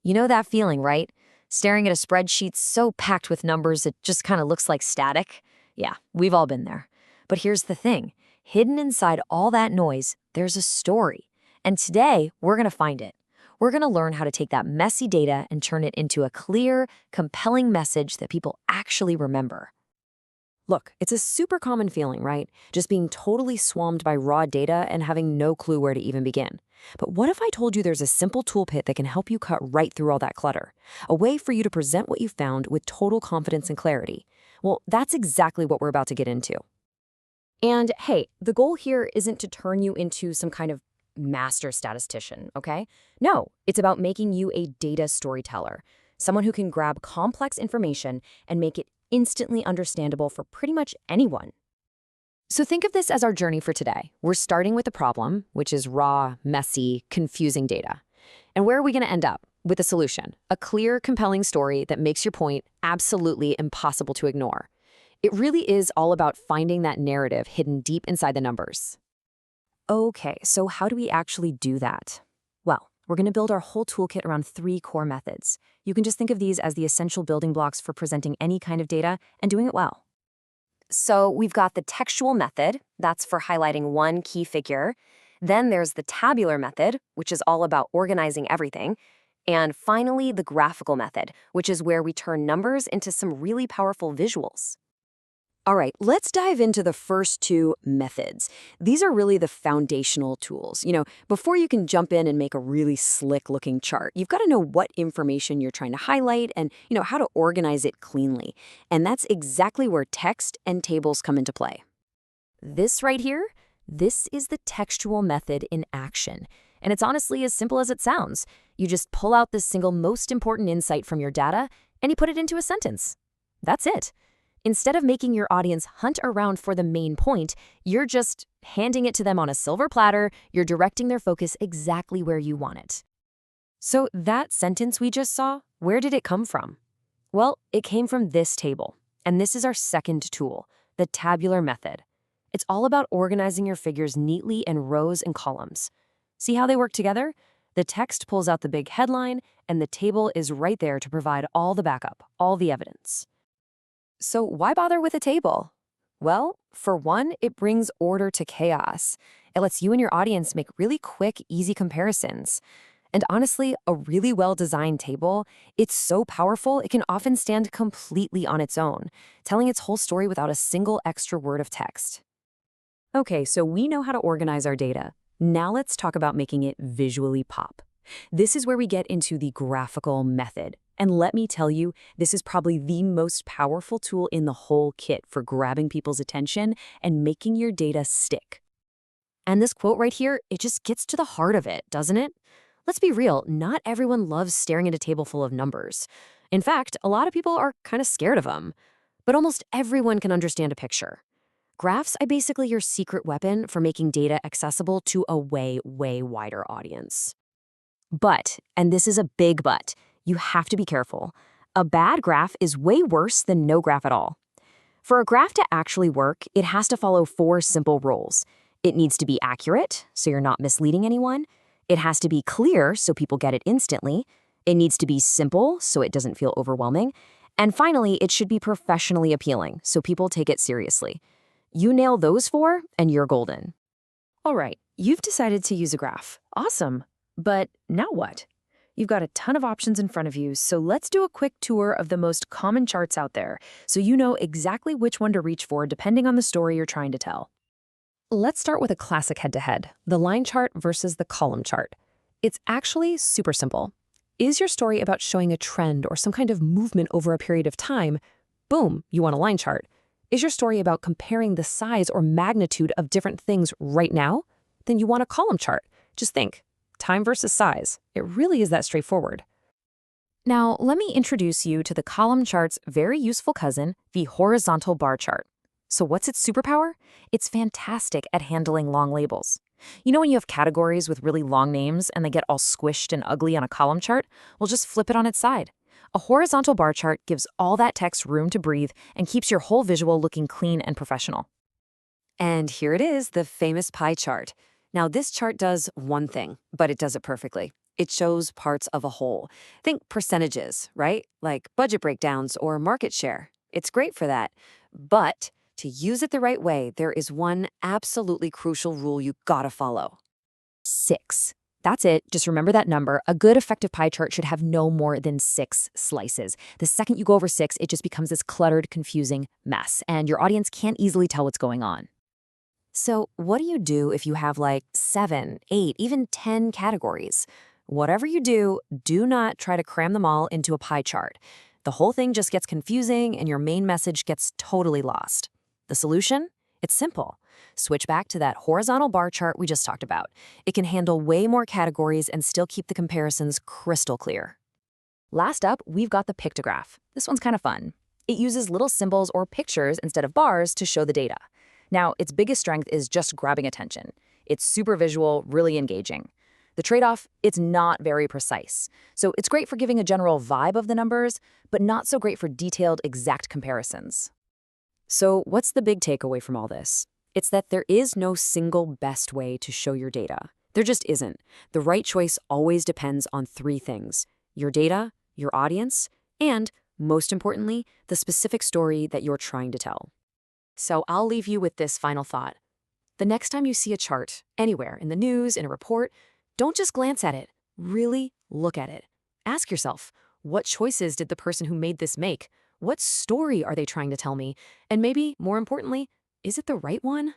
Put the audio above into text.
You know that feeling, right? Staring at a spreadsheet so packed with numbers it just kind of looks like static? Yeah, we've all been there. But here's the thing, hidden inside all that noise, there's a story. And today, we're going to find it. We're going to learn how to take that messy data and turn it into a clear, compelling message that people actually remember. Look, it's a super common feeling, right? Just being totally swarmed by raw data and having no clue where to even begin. But what if I told you there's a simple toolkit that can help you cut right through all that clutter? A way for you to present what you found with total confidence and clarity. Well, that's exactly what we're about to get into. And hey, the goal here isn't to turn you into some kind of master statistician, okay? No, it's about making you a data storyteller, someone who can grab complex information and make it instantly understandable for pretty much anyone. So think of this as our journey for today. We're starting with the problem, which is raw, messy, confusing data. And where are we going to end up? With a solution, a clear, compelling story that makes your point absolutely impossible to ignore. It really is all about finding that narrative hidden deep inside the numbers. Okay, so how do we actually do that? Well, we're going to build our whole toolkit around 3 core methods. You can just think of these as the essential building blocks for presenting any kind of data and doing it well. So we've got the textual method, that's for highlighting one key figure. Then there's the tabular method, which is all about organizing everything. And finally, the graphical method, which is where we turn numbers into some really powerful visuals. All right, let's dive into the first 2 methods. These are really the foundational tools. Before you can jump in and make a really slick-looking chart, you've got to know what information you're trying to highlight and, how to organize it cleanly. And that's exactly where text and tables come into play. This right here, this is the textual method in action. And it's honestly as simple as it sounds. You just pull out the single most important insight from your data and you put it into a sentence. That's it. Instead of making your audience hunt around for the main point, you're just handing it to them on a silver platter, you're directing their focus exactly where you want it. So that sentence we just saw, where did it come from? Well, it came from this table, and this is our second tool, the tabular method. It's all about organizing your figures neatly in rows and columns. See how they work together? The text pulls out the big headline, and the table is right there to provide all the backup, all the evidence. So why bother with a table? Well, for one, it brings order to chaos. It lets you and your audience make really quick, easy comparisons. And honestly, a really well-designed table, it's so powerful it can often stand completely on its own, telling its whole story without a single extra word of text. Okay, so we know how to organize our data. Now let's talk about making it visually pop. This is where we get into the graphical method. And let me tell you, this is probably the most powerful tool in the whole kit for grabbing people's attention and making your data stick. And this quote right here, it just gets to the heart of it, doesn't it? Let's be real, not everyone loves staring at a table full of numbers. In fact, a lot of people are kind of scared of them. But almost everyone can understand a picture. Graphs are basically your secret weapon for making data accessible to a way, way wider audience. But, and this is a big but, you have to be careful. A bad graph is way worse than no graph at all. For a graph to actually work, it has to follow 4 simple rules. It needs to be accurate, so you're not misleading anyone. It has to be clear, so people get it instantly. It needs to be simple, so it doesn't feel overwhelming. And finally, it should be professionally appealing, so people take it seriously. You nail those 4, and you're golden. All right, you've decided to use a graph. Awesome. But now what? You've got a ton of options in front of you, so let's do a quick tour of the most common charts out there so you know exactly which one to reach for depending on the story you're trying to tell. Let's start with a classic head-to-head, the line chart versus the column chart. It's actually super simple. Is your story about showing a trend or some kind of movement over a period of time? Boom, you want a line chart. Is your story about comparing the size or magnitude of different things right now? Then you want a column chart. Just think. Time versus size. It really is that straightforward. Now, let me introduce you to the column chart's very useful cousin, the horizontal bar chart. So what's its superpower? It's fantastic at handling long labels. You know when you have categories with really long names and they get all squished and ugly on a column chart? Well, just flip it on its side. A horizontal bar chart gives all that text room to breathe and keeps your whole visual looking clean and professional. And here it is, the famous pie chart. Now, this chart does one thing, but it does it perfectly. It shows parts of a whole. Think percentages, right? Like budget breakdowns or market share. It's great for that. But to use it the right way, there is one absolutely crucial rule you gotta follow. 6. That's it. Just remember that number. A good effective pie chart should have no more than 6 slices. The second you go over 6, it just becomes this cluttered, confusing mess, and your audience can't easily tell what's going on. So, what do you do if you have like 7, 8, even 10 categories? Whatever you do not try to cram them all into a pie chart. The whole thing just gets confusing and your main message gets totally lost. The solution? It's simple. Switch back to that horizontal bar chart we just talked about. It can handle way more categories and still keep the comparisons crystal clear. Last up, we've got the pictograph. This one's kind of fun. It uses little symbols or pictures instead of bars to show the data. Now, its biggest strength is just grabbing attention. It's super visual, really engaging. The trade-off, it's not very precise. So it's great for giving a general vibe of the numbers, but not so great for detailed, exact comparisons. So, what's the big takeaway from all this? It's that there is no single best way to show your data. There just isn't. The right choice always depends on 3 things: your data, your audience, and, most importantly, the specific story that you're trying to tell. So I'll leave you with this final thought. The next time you see a chart, anywhere, in the news, in a report, don't just glance at it. Really look at it. Ask yourself, what choices did the person who made this make? What story are they trying to tell me? And maybe, more importantly, is it the right one?